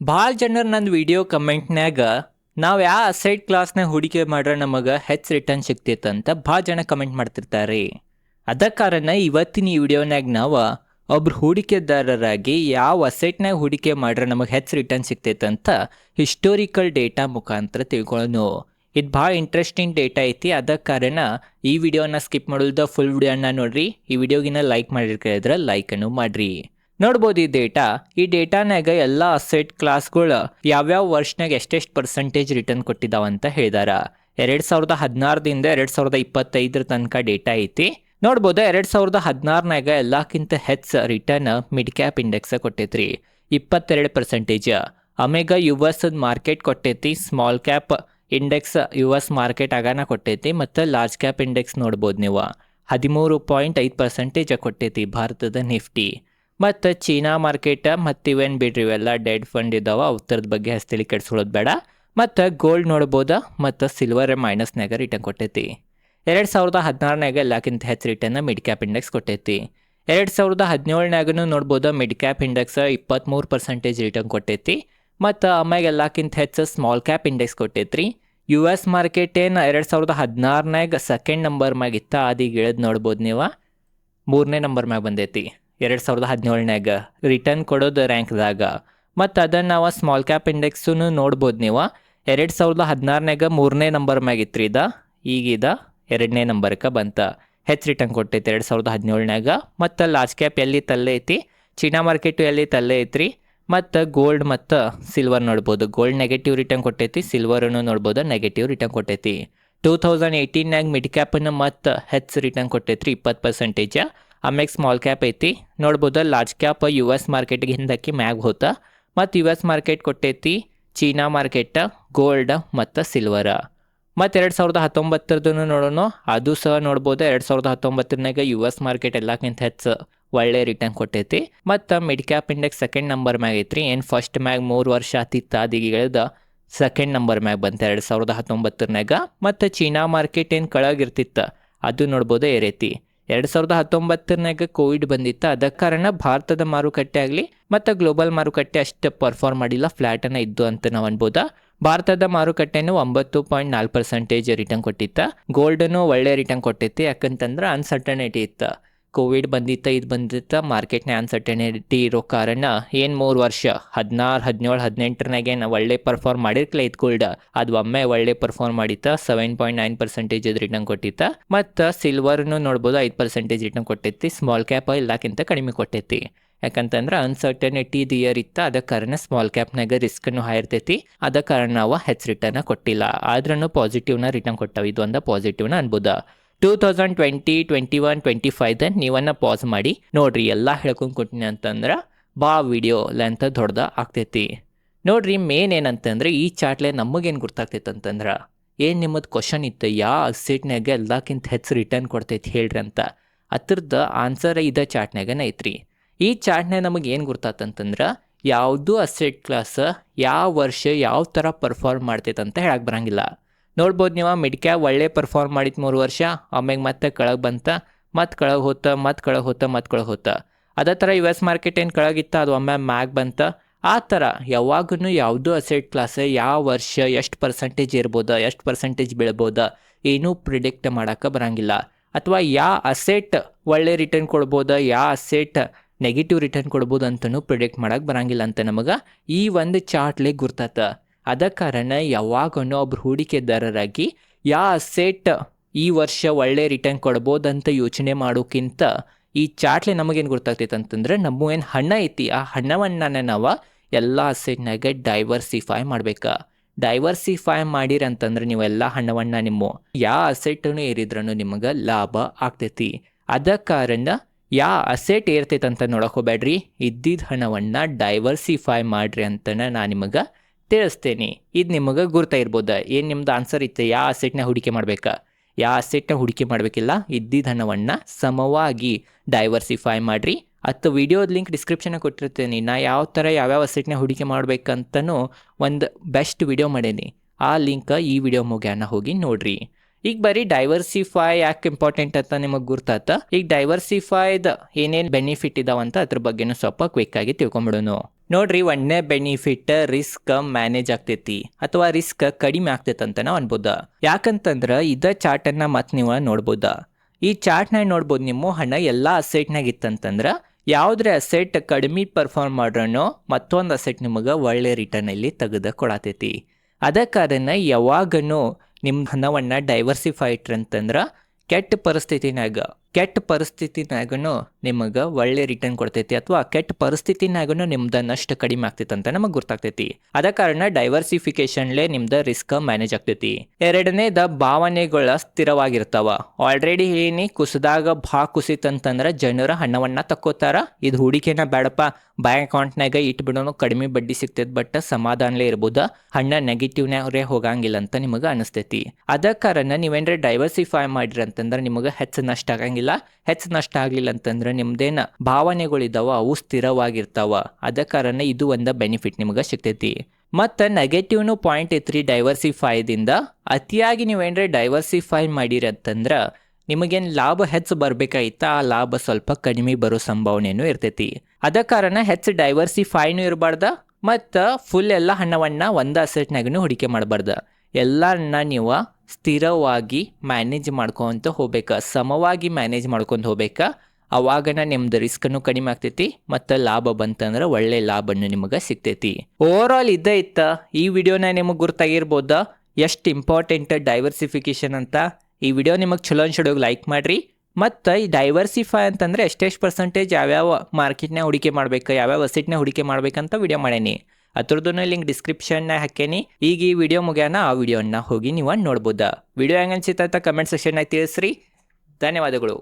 ಭಾಳ ಜನರು ನನ್ನ ವಿಡಿಯೋ ಕಮೆಂಟ್ನ್ಯಾಗ ನಾವು ಯಾವ ಅಸೈಡ್ ಕ್ಲಾಸ್ನಾಗ ಹೂಡಿಕೆ ಮಾಡ್ರೆ ನಮಗೆ ಹೆಚ್ಚು ರಿಟರ್ನ್ ಸಿಗ್ತೈತೆ ಅಂತ ಭಾಳ ಜನ ಕಮೆಂಟ್ ಮಾಡ್ತಿರ್ತಾರೆ. ಅದ ಕಾರಣ ಇವತ್ತಿನ ಈ ವಿಡಿಯೋನಾಗ ನಾವು ಒಬ್ರು ಹೂಡಿಕೆದಾರರಾಗಿ ಯಾವ ಅಸೆಟ್ನಾಗ ಹೂಡಿಕೆ ಮಾಡ್ರೆ ನಮಗೆ ಹೆಚ್ಚು ರಿಟರ್ನ್ ಸಿಗ್ತೈತೆ ಅಂತ ಹಿಸ್ಟೋರಿಕಲ್ ಡೇಟಾ ಮುಖಾಂತರ ತಿಳ್ಕೊಳ್ಳೋಣ. ಇದು ಭಾಳ ಇಂಟ್ರೆಸ್ಟಿಂಗ್ ಡೇಟಾ ಐತಿ. ಅದ ಕಾರಣ ಈ ವಿಡಿಯೋನ ಸ್ಕಿಪ್ ಮಾಡೋದು ಫುಲ್ ವಿಡಿಯೋನ ನೋಡ್ರಿ. ಈ ವಿಡಿಯೋಗಿನ ಲೈಕ್ ಮಾಡಿರ್ಕಿದ್ರೆ ಲೈಕನ್ನು ಮಾಡ್ರಿ. ನೋಡ್ಬೋದು ಈ ಡೇಟಾನಾಗ ಎಲ್ಲ ಅಸೆಟ್ ಕ್ಲಾಸ್ಗಳು ಯಾವ್ಯಾವ ವರ್ಷನಾಗ ಎಷ್ಟೆಷ್ಟು ಪರ್ಸೆಂಟೇಜ್ ರಿಟರ್ನ್ ಕೊಟ್ಟಿದ್ದಾವಂತ ಹೇಳಿದಾರ. 2016ದಿಂದ 2025 ತನಕ ಡೇಟಾ ಐತಿ. ನೋಡ್ಬೋದು 2016ನಾಗ ಎಲ್ಲಕ್ಕಿಂತ ಹೆಚ್ಚು ರಿಟರ್ನ್ ಮಿಡ್ ಕ್ಯಾಪ್ ಇಂಡೆಕ್ಸ್ ಕೊಟ್ಟೈತ್ರಿ, 22%. ಆಮೇಗ US ಮಾರ್ಕೆಟ್ ಕೊಟ್ಟೈತಿ, small cap index US market ಆಗಾನ ಕೊಟ್ಟೈತಿ, ಮತ್ತು ಲಾರ್ಜ್ ಕ್ಯಾಪ್ ಇಂಡೆಕ್ಸ್ ನೋಡ್ಬೋದು ನೀವು 13.5% ಕೊಟ್ಟೈತಿ ಭಾರತದ ನಿಫ್ಟಿ. ಮತ್ತು ಚೀನಾ ಮಾರ್ಕೆಟ್ ಮತ್ತು ಇವೇನು ಬಿಡ್ರಿ ಇವೆಲ್ಲ ಡೆಡ್ ಫಂಡ್ ಇದ್ದಾವೆ, ಅವತ್ತರದ ಬಗ್ಗೆ ಹಸ್ತಳಿ ಕೆಡ್ಸ್ಕೊಳ್ಳೋದು ಬೇಡ. ಮತ್ತು ಗೋಲ್ಡ್ ನೋಡ್ಬೋದು, ಮತ್ತು ಸಿಲ್ವರ್ ಮೈನಸ್ನಾಗ ರಿಟರ್ನ್ ಕೊಟ್ಟೈತಿ. 2016ನಾಗ ಎಲ್ಲಕ್ಕಿಂತ ಹೆಚ್ಚು ರಿಟರ್ನ್ ಮಿಡ್ ಕ್ಯಾಪ್ ಇಂಡೆಕ್ಸ್ ಕೊಟ್ಟೈತಿ. 2017ನಾಗೂ ನೋಡ್ಬೋದು ಮಿಡ್ ಕ್ಯಾಪ್ ಇಂಡೆಕ್ಸ್ 23% ರಿಟರ್ನ್ ಕೊಟ್ಟೈತಿ. ಮತ್ತು ಆಮ್ಯಾಗ ಎಲ್ಲಕ್ಕಿಂತ ಹೆಚ್ಚು ಸ್ಮಾಲ್ ಕ್ಯಾಪ್ ಇಂಡೆಕ್ಸ್ ಕೊಟ್ಟೈತ್ರಿ. US ಮಾರ್ಕೆಟ್ ಏನು 2016ನಾಗ ಸೆಕೆಂಡ್ ನಂಬರ್ ಮ್ಯಾಗ ಇತ್ತ, ಅದೀಗ ಇಳಿದು ನೋಡ್ಬೋದು ನೀವು 3ನೇ ನಂಬರ್ ಮ್ಯಾಗ ಬಂದೈತಿ 2017ನಾಗ ರಿಟರ್ನ್ ಕೊಡೋದು ರ್ಯಾಂಕ್ದಾಗ. ಮತ್ತು ಅದನ್ನು ನಾವು ಸ್ಮಾಲ್ ಕ್ಯಾಪ್ ಇಂಡೆಕ್ಸೂ ನೋಡ್ಬೋದು ನೀವು 2016ನಾಗ 3ನೇ ನಂಬರ್ ಮ್ಯಾಗ ಇತ್ತು ಇದು, ಈಗಿದ 2ನೇ ನಂಬರ್ಗೆ ಬಂತ. ಹೆಚ್ಚು ರಿಟರ್ನ್ ಕೊಟ್ಟೈತಿ 2017ನಾಗ. ಮತ್ತು ಲಾರ್ಜ್ ಕ್ಯಾಪ್ ಎಲ್ಲಿ ತಲ್ಲೇ ಐತಿ, ಚೀನಾ ಮಾರ್ಕೆಟು ಎಲ್ಲಿ ತಲ್ಲೇ ಐತ್ರಿ. ಮತ್ತು ಗೋಲ್ಡ್ ಮತ್ತು ಸಿಲ್ವರ್ ನೋಡ್ಬೋದು, ಗೋಲ್ಡ್ ನೆಗೆಟಿವ್ ರಿಟರ್ನ್ ಕೊಟ್ಟೈತಿ, ಸಿಲ್ವರನ್ನು ನೋಡ್ಬೋದು ನೆಗೆಟಿವ್ ರಿಟರ್ನ್ ಕೊಟ್ಟೈತಿ. 2018ನಾಗ ಮಿಡ್ ಕ್ಯಾಪನ್ನು ಮತ್ತು ಹೆಚ್ಚು ರಿಟರ್ನ್ ಕೊಟ್ಟೈತ್ರಿ 20%. ಆಮ್ಯಾಗ ಸ್ಮಾಲ್ ಕ್ಯಾಪ್ ಐತಿ ನೋಡ್ಬೋದು. ಲಾರ್ಜ್ ಕ್ಯಾಪ್ US ಮಾರ್ಕೆಟ್ಗೆ ಹಿಂದಕ್ಕೆ ಮ್ಯಾಗ ಹೋತ. ಮತ್ತು US ಮಾರ್ಕೆಟ್ ಕೊಟ್ಟೈತಿ, ಚೀನಾ ಮಾರ್ಕೆಟ್, ಗೋಲ್ಡ್ ಮತ್ತು ಸಿಲ್ವರ. ಮತ್ತು 2019 ನೋಡೋಣ, ಅದು ಸಹ ನೋಡ್ಬೋದು. 2019ನಾಗ US ಮಾರ್ಕೆಟ್ ಎಲ್ಲಕ್ಕಿಂತ ಹೆಚ್ಚು ಒಳ್ಳೆ ರಿಟರ್ನ್ ಕೊಟ್ಟೈತಿ. ಮತ್ತು mid cap index second number ಮ್ಯಾಗ ಐತ್ರಿ. ಏನು ಫಸ್ಟ್ ಮ್ಯಾಗ 3 ವರ್ಷ ಆತಿತ್ತು, ಅದೀಗ ಸೆಕೆಂಡ್ ನಂಬರ್ ಮ್ಯಾಗ ಬಂತ 2019ನಾಗ. ಮತ್ತು ಚೀನಾ ಮಾರ್ಕೆಟ್ ಏನು ಕೆಳಗಿರ್ತಿತ್ತು ಅದು ನೋಡ್ಬೋದು ಏರೈತಿ. 2019ನಾಗ ಕೋವಿಡ್ ಬಂದಿತ್ತು, ಅದಕ್ಕೆ ಕಾರಣ ಭಾರತದ ಮಾರುಕಟ್ಟೆ ಆಗಲಿ ಮತ್ತು ಗ್ಲೋಬಲ್ ಮಾರುಕಟ್ಟೆ ಅಷ್ಟು ಪರ್ಫಾರ್ಮ್ ಮಾಡಿಲ್ಲ, ಫ್ಲ್ಯಾಟನ್ನು ಇದ್ದು ಅಂತ ನಾವು ಅನ್ಬೋದಾ. ಭಾರತದ ಮಾರುಕಟ್ಟೆನೂ 9.4% ರಿಟರ್ನ್ ಕೊಟ್ಟಿತ್ತು. ಗೋಲ್ಡನ್ನು ಒಳ್ಳೆ ರಿಟರ್ನ್ ಕೊಟ್ಟೈತಿ, ಯಾಕಂತಂದ್ರೆ ಅನ್ಸರ್ಟನಿಟಿ ಇತ್ತು. ಕೋವಿಡ್ ಬಂದಿತ್ತು, ಇದು ಬಂದಿತ್ತು, ಮಾರ್ಕೆಟ್ನ ಅನ್ಸರ್ಟನಿಟಿ ಇರೋ ಕಾರಣ ಏನು 3 ವರ್ಷ 16, 17, 18ನಾಗೇನು ಒಳ್ಳೆ ಪರ್ಫಾರ್ಮ್ ಮಾಡಿರ್ಕಲ ಇತ್ತು ಗೋಲ್ಡ್, ಅದು ಒಮ್ಮೆ ಒಳ್ಳೆ ಪರ್ಫಾರ್ಮ್ ಮಾಡಿತ್ತು, 7.9% ರಿಟರ್ನ್ ಕೊಟ್ಟಿತ್ತು. ಮತ್ತು ಸಿಲ್ವರ್ನು ನೋಡ್ಬೋದು 5% ರಿಟರ್ನ್ ಕೊಟ್ಟೈತಿ. ಸ್ಮಾಲ್ ಕ್ಯಾಪ್ ಎಲ್ಲಕ್ಕಿಂತ ಕಡಿಮೆ ಕೊಟ್ಟೈತಿ, ಯಾಕಂತಂದ್ರೆ ಅನ್ಸರ್ಟನಿಟಿ ಇಯರ್ ಇತ್ತು, ಅದಕ್ಕೆ ಕಾರಣ ಸ್ಮಾಲ್ ಕ್ಯಾಪ್ನಾಗ ರಿಸ್ಕನ್ನು ಹೈ ಇರ್ತೈತಿ. ಅದ ಕಾರಣ ನಾವು ಹೆಚ್ಚು ರಿಟರ್ನ್ ಕೊಟ್ಟಿಲ್ಲ, ಆದ್ರೂ ಪಾಸಿಟಿವ್ನ ರಿಟರ್ನ್ ಕೊಟ್ಟಾವ. ಇದು ಒಂದು ಪಾಸಿಟಿವ್ನ ಅನ್ಬೋದ. 2020, 21, 25 ನೀವನ್ನ ಪಾಸ್ ಮಾಡಿ ನೋಡ್ರಿ. ಎಲ್ಲ ಹೇಳ್ಕೊಂಡು ಕೊಟ್ಟಿನಿ ಅಂತಂದ್ರೆ ವಿಡಿಯೋ ಲೆಂತ್ ದೊಡ್ಡದ ಆಗ್ತೈತಿ. ನೋಡ್ರಿ, ಮೇನ್ ಏನಂತಂದ್ರೆ ಈ ಚಾರ್ಟ್ಲೆ ನಮಗೇನು ಗೊತ್ತಾಗ್ತೈತೆ ಅಂತಂದ್ರೆ, ಏನು ನಿಮ್ಮದು ಕ್ವಶನ್ ಇತ್ತು, ಯಾವ ಅಸೆಟ್ನಾಗ ಎಲ್ಲಕ್ಕಿಂತ ಹೆಚ್ಚು ರಿಟರ್ನ್ ಕೊಡ್ತೈತಿ ಹೇಳ್ರಿ ಅಂತ. ಅದ್ರದ್ದು ಆನ್ಸರ್ ಇದ ಚಾರ್ಟ್ನಾಗನ ಐತ್ರಿ. ಈ ಚಾರ್ಟ್ನಾಗ ನಮಗೆ ಏನು ಗೊತ್ತಾತಂತಂದ್ರೆ, ಯಾವುದು ಅಸೆಟ್ ಕ್ಲಾಸ್ ಯಾವ ವರ್ಷ ಯಾವ ಥರ ಪರ್ಫಾರ್ಮ್ ಮಾಡ್ತೈತೆ ಅಂತ ಹೇಳಕ್ಕೆ ಬರಂಗಿಲ್ಲ. ನೋಡ್ಬೋದು ನೀವು ಮಿಡ್ ಕ್ಯಾಪ್ ಒಳ್ಳೆ ಪರ್ಫಾರ್ಮ್ ಮಾಡಿತ್ತು 3 ವರ್ಷ, ಆಮ್ಯಾಗ ಮತ್ತೆ ಕೆಳಗೆ ಬಂತ, ಮತ್ತು ಕೆಳಗೆ ಹೋತ. ಅದೇ ಥರ US ಮಾರ್ಕೆಟ್ ಏನು ಕೆಳಗಿತ್ತ, ಅದು ಒಮ್ಮೆ ಮ್ಯಾಗ್ ಬಂತ. ಆ ಥರ ಯಾವಾಗೂ ಯಾವುದೂ ಅಸೆಟ್ ಕ್ಲಾಸ್ ಯಾವ ವರ್ಷ ಎಷ್ಟು ಪರ್ಸೆಂಟೇಜ್ ಇರ್ಬೋದು, ಎಷ್ಟು ಪರ್ಸೆಂಟೇಜ್ ಬೀಳ್ಬೋದು ಏನೂ ಪ್ರಿಡಿಕ್ಟ್ ಮಾಡೋಕ್ಕೆ ಬರಂಗಿಲ್ಲ. ಅಥವಾ ಯಾವ ಅಸೆಟ್ ಒಳ್ಳೆ ರಿಟರ್ನ್ ಕೊಡ್ಬೋದು, ಯಾವ ಅಸೆಟ್ ನೆಗೆಟಿವ್ ರಿಟರ್ನ್ ಕೊಡ್ಬೋದು ಅಂತಲೂ ಪ್ರಿಡಿಕ್ಟ್ ಮಾಡೋಕ್ಕೆ ಬರಂಗಿಲ್ಲ ಅಂತ ನಮಗೆ ಈ ಒಂದು ಚಾರ್ಟ್ಲೆ ಗುರ್ತಾತ. ಅದ ಕಾರಣ ಯಾವಾಗೂ ಒಬ್ರು ಹೂಡಿಕೆದಾರರಾಗಿ ಯಾವ ಅಸೆಟ್ ಈ ವರ್ಷ ಒಳ್ಳೆ ರಿಟರ್ನ್ ಕೊಡ್ಬೋದಂತ ಯೋಚನೆ ಮಾಡೋಕ್ಕಿಂತ ಈ ಚಾರ್ಟ್ಲೆ ನಮಗೇನು ಗೊತ್ತಾಗ್ತೈತೆ ಅಂತಂದ್ರೆ, ನಮ್ಮ ಏನು ಹಣ ಐತಿ ಆ ಹಣವನ್ನು ನಾವು ಎಲ್ಲ ಅಸೆಟ್ನಾಗ ಡೈವರ್ಸಿಫೈ ಮಾಡ್ಬೇಕು. ಡೈವರ್ಸಿಫೈ ಮಾಡಿರಂತಂದ್ರೆ ನೀವೆಲ್ಲ ಹಣವನ್ನು ನಿಮ್ಮ ಯಾವ ಅಸೆಟನ್ನು ಏರಿದ್ರೂ ನಿಮಗೆ ಲಾಭ ಆಗ್ತೈತಿ. ಅದ ಕಾರಣ ಯಾವ ಅಸೆಟ್ ಏರ್ತೈತೆ ಅಂತ ನೋಡೋಕೆ ಹೋಗ್ಬೇಡ್ರಿ, ಇದ್ದಿದ್ದ ಹಣವನ್ನು ಡೈವರ್ಸಿಫೈ ಮಾಡ್ರಿ ಅಂತ ನಾನು ನಿಮಗೆ ತಿಳಿಸ್ತೇನೆ. ಇದು ನಿಮಗೆ ಗುರ್ತಾ ಇರ್ಬೋದು. ಏನು ನಿಮ್ದು ಆನ್ಸರ್ ಇತ್ತು, ಯಾವ ಅಸೆಟ್ನ ಹೂಡಿಕೆ ಮಾಡ್ಬೇಕಾ, ಯಾವ ಅಸೆಟ್ನ ಹೂಡಿಕೆ ಮಾಡಬೇಕಿಲ್ಲ, ಇದ್ದಿದ್ದ ಹಣವನ್ನು ಸಮವಾಗಿ ಡೈವರ್ಸಿಫೈ ಮಾಡಿರಿ. ಅಥವಾ ವಿಡಿಯೋದ ಲಿಂಕ್ ಡಿಸ್ಕ್ರಿಪ್ಷನಾಗ ಕೊಟ್ಟಿರ್ತೀನಿ. ನಾ ಯಾವ ಥರ ಯಾವ್ಯಾವ ಅಸೆಟ್ನ ಹೂಡಿಕೆ ಮಾಡ್ಬೇಕಂತನೂ ಒಂದು ಬೆಸ್ಟ್ ವಿಡಿಯೋ ಮಾಡೀನಿ. ಆ ಲಿಂಕ್ ಈ ವಿಡಿಯೋ ಮುಗ್ಯಾನ ಹೋಗಿ ನೋಡ್ರಿ. ಈಗ ಬರೀ ಡೈವರ್ಸಿಫೈ ಯಾಕೆ ಇಂಪಾರ್ಟೆಂಟ್ ಅಂತ ನಿಮಗೆ ಗುರ್ತಾತ. ಈಗ ಡೈವರ್ಸಿಫೈದ್ ಏನೇನು ಬೆನಿಫಿಟ್ ಇದಾವಂತ ಅದ್ರ ಬಗ್ಗೆನೂ ಸ್ವಲ್ಪ ಕ್ವಿಕ್ ಆಗಿ ತಿಳ್ಕೊಂಬಿಡೋನು. ನೋಡ್ರಿ, ಒಂದನೇ ಬೆನಿಫಿಟ್ ರಿಸ್ಕ್ ಮ್ಯಾನೇಜ್ ಆಗ್ತೈತಿ ಅಥವಾ ರಿಸ್ಕ್ ಕಡಿಮೆ ಆಗ್ತೈತೆ ಅಂತ ನಾವು ಅನ್ಬೋದ. ಯಾಕಂತಂದ್ರೆ ಇದ ಚಾರ್ಟನ್ನು ಮತ್ತೆ ನೀವು ನೋಡ್ಬೋದ. ಈ ಚಾರ್ಟ್ನಾಗ ನೋಡ್ಬೋದು, ನಿಮ್ಮ ಹಣ ಎಲ್ಲ ಅಸೆಟ್ನಾಗ ಇತ್ತಂತಂದ್ರೆ ಯಾವುದ್ರ ಅಸೆಟ್ ಕಡಿಮೆ ಪರ್ಫಾರ್ಮ್ ಮಾಡ್ರೂ ಮತ್ತೊಂದು ಅಸೆಟ್ ನಿಮಗೆ ಒಳ್ಳೆ ರಿಟರ್ನ್ ಇಲ್ಲಿ ತೆಗೆದು ಕೊಡತೈತಿ. ಅದ ಕಾರಣ ಯಾವಾಗನೂ ನಿಮ್ಮ ಹಣವನ್ನು ಡೈವರ್ಸಿಫೈ ಇಟ್ರಂತಂದ್ರೆ ಕೆಟ್ಟ ಪರಿಸ್ಥಿತಿನಾಗೂ ನಿಮಗೆ ಒಳ್ಳೆ ರಿಟರ್ನ್ ಕೊಡ್ತೈತಿ ಅಥವಾ ಕೆಟ್ಟ ಪರಿಸ್ಥಿತಿನಾಗೂ ನಿಮ್ದು ನಷ್ಟ ಕಡಿಮೆ ಆಗ್ತೈತಿ ಅಂತ ನಮಗೆ ಗೊತ್ತಾಗ್ತೈತಿ. ಅದ ಕಾರಣ ಡೈವರ್ಸಿಫಿಕೇಶನ್ಲೇ ನಿಮ್ದು ರಿಸ್ಕ್ ಮ್ಯಾನೇಜ್ ಆಗ್ತೈತಿ. ಎರಡನೇದ ಭಾವನೆಗಳ ಸ್ಥಿರವಾಗಿರ್ತಾವ. ಆಲ್ರೆಡಿ ಏನಿ ಕುಸಿದಾಗ ಕುಸಿತಂತಂದ್ರೆ ಜನರ ಹಣವನ್ನ ತಕ್ಕೋತಾರ. ಇದು ಹೂಡಿಕೆನ ಬೇಡಪ್ಪ, ಬ್ಯಾಂಕ್ ಅಕೌಂಟ್ನಾಗ ಇಟ್ಬಿಡೋನು, ಕಡಿಮೆ ಬಡ್ಡಿ ಸಿಗ್ತೈತಿ, ಬಟ್ ಸಮಾಧಾನಲೇ ಇರ್ಬೋದು, ಹಣ ನೆಗೆಟಿವ್ನಾಗ್ರೆ ಹೋಗಂಗಿಲ್ಲ ಅಂತ ನಿಮಗೆ ಅನಿಸ್ತೈತಿ. ಅದ ಕಾರಣ ನೀವೇನ್ರ ಡೈವರ್ಸಿಫೈ ಮಾಡಿರಿ ಅಂತಂದ್ರೆ ನಿಮಗೆ ಹೆಚ್ಚು ನಷ್ಟ ಆಗಂಗಿಲ್ಲ. ಹೆಚ್ಚು ನಷ್ಟ ಆಗ್ಲಿಲ್ಲ ಅಂತಂದ್ರೆ ನಿಮ್ದೇನ ಭಾವನೆಗಳಿದಾವ ಅವು ಸ್ಥಿರವಾಗಿರ್ತಾವ. ಅದ ಕಾರಣ ಇದು ಒಂದು ಬೆನಿಫಿಟ್ ನಿಮಗೆ ಸಿಗ್ತೈತಿ. ಮತ್ತು ನೆಗೆಟಿವ್ನು ಪಾಯಿಂಟ್ ಐತ್ರಿ ಡೈವರ್ಸಿಫೈದಿಂದ. ಅತಿಯಾಗಿ ನೀವೇನ್ರ ಡೈವರ್ಸಿಫೈ ಮಾಡಿರಿ ಅಂತಂದ್ರೆ ನಿಮಗೇನು ಲಾಭ ಹೆಚ್ಚು ಬರ್ಬೇಕಾಯ್ತ, ಆ ಲಾಭ ಸ್ವಲ್ಪ ಕಡಿಮೆ ಬರೋ ಸಂಭಾವನೆಯೂ ಇರ್ತೈತಿ. ಅದ ಕಾರಣ ಹೆಚ್ಚು ಡೈವರ್ಸಿಫೈನೂ ಇರಬಾರ್ದ ಮತ್ತು ಫುಲ್ ಎಲ್ಲ ಹಣವನ್ನು ಒಂದು ಅಸೆಟ್ನಾಗೂ ಹೂಡಿಕೆ ಮಾಡಬಾರ್ದು. ಎಲ್ಲರನ್ನ ನೀವು ಸ್ಥಿರವಾಗಿ ಮ್ಯಾನೇಜ್ ಮಾಡ್ಕೊಂತ ಹೋಗ್ಬೇಕು, ಸಮವಾಗಿ ಮ್ಯಾನೇಜ್ ಮಾಡ್ಕೊಂಡು ಹೋಗ್ಬೇಕು. ಅವಾಗನ ನಿಮ್ದು ರಿಸ್ಕನ್ನು ಕಡಿಮೆ ಆಗ್ತೈತಿ ಮತ್ತು ಲಾಭ ಬಂತಂದ್ರೆ ಒಳ್ಳೆ ಲಾಭನು ನಿಮಗೆ ಸಿಗ್ತೈತಿ. ಓವರ್ ಆಲ್ ಇದ್ದೇ ಇತ್ತ ಈ ವಿಡಿಯೋನ ನಿಮಗೆ ಗುರ್ತಾಗಿರ್ಬೋದ ಎಷ್ಟು ಇಂಪಾರ್ಟೆಂಟ್ ಡೈವರ್ಸಿಫಿಕೇಶನ್ ಅಂತ. ಈ ವಿಡಿಯೋ ನಿಮಗೆ ಚಲೋ ಅನ್ಸೋಗಿ ಲೈಕ್ ಮಾಡಿರಿ. ಮತ್ತು ಈ ಡೈವರ್ಸಿಫೈ ಅಂತಂದರೆ ಎಷ್ಟೆಷ್ಟು ಪರ್ಸೆಂಟೇಜ್ ಯಾವ್ಯಾವ ಮಾರ್ಕೆಟ್ನಾಗ ಹೂಡಿಕೆ ಮಾಡ್ಬೇಕು, ಯಾವ್ಯಾವ ಅಸೆಟ್ನಾಗ ಹೂಡಿಕೆ ಮಾಡ್ಬೇಕಂತ ವಿಡಿಯೋ ಮಾಡೇನಿ. ಅದ್ರದ್ದು ಲಿಂಕ್ ಡಿಸ್ಕ್ರಿಪ್ಷನ್ನಾಗ ಹಾಕೇನಿ. ಈಗ ಈ ವಿಡಿಯೋ ಮುಗ್ಯಾನ ಆ ವಿಡಿಯೋನ ಹೋಗಿ ನೀವು ನೋಡ್ಬೋದಾ. ವಿಡಿಯೋ ಹೆಂಗೆ ಅನ್ಸಿತ್ತ ಅಂತ ಕಮೆಂಟ್ ಸೆಕ್ಷನ್ನಾಗ ತಿಳಿಸ್ರಿ. ಧನ್ಯವಾದಗಳು.